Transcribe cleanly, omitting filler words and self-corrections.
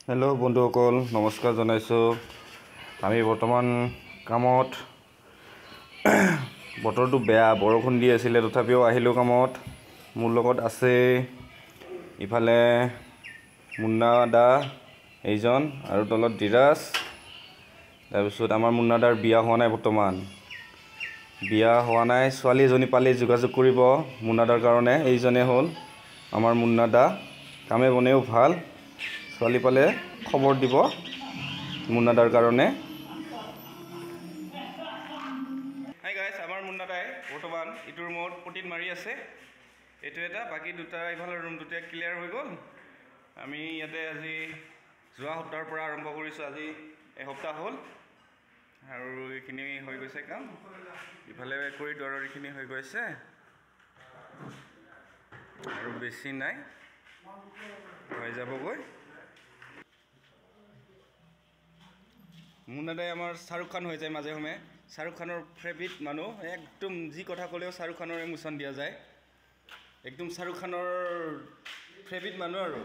Hello' বন্ধুসকল, নমস্কাৰ জনাইছোঁ। আমি বৰ্তমান কামত বতৰটো বেয়া, বৰষুণ দি আছিলে, তথাপিও আহিলোঁ কামত। মোৰ লগত আছে ইফালে মুন্না দা এইজন আৰু তলত ধীৰাজ। তাৰপিছত আমাৰ মুন্না দাৰ বিয়া হোৱা নাই, বৰ্তমান বিয়া হোৱা নাই। ছোৱালী এজনী পালে যোগাযোগ কৰিব মুন্না দাৰ কাৰণে। এইজনে হ'ল আমাৰ মুন্না দা, কামে বনেও ভাল। ছোৱালী পালে খবৰ দিব মুন্না দাৰ কাৰণে। হাই গাইছ, আমাৰ মুন্না দাই বৰ্তমান ইটো ৰুমত পটিত মাৰি আছে। এইটো এটা, বাকী দুটা ইফালৰ ৰুম দুটা ক্লিয়াৰ হৈ গ'ল। আমি ইয়াতে আজি যোৱা সপ্তাহৰ পৰা আৰম্ভ কৰিছোঁ। আজি এসপ্তাহ হ'ল আৰু এইখিনি হৈ গৈছে কাম। ইফালে কৰিডৰৰ এইখিনি হৈ গৈছে আৰু বেছি নাই, হৈ যাবগৈ। মুন্না দাই আমাৰ শ্বাহৰুখ খান হৈ যায় মাজে সময়ে। শ্বাহৰুখ খানৰ ফেভৰিট মানুহ, একদম যি কথা ক'লেও শ্বাহৰুখ খানৰ ইমোশ্যন দিয়া যায়। একদম শ্বাহৰুখ খানৰ ফেভৰিট মানুহ আৰু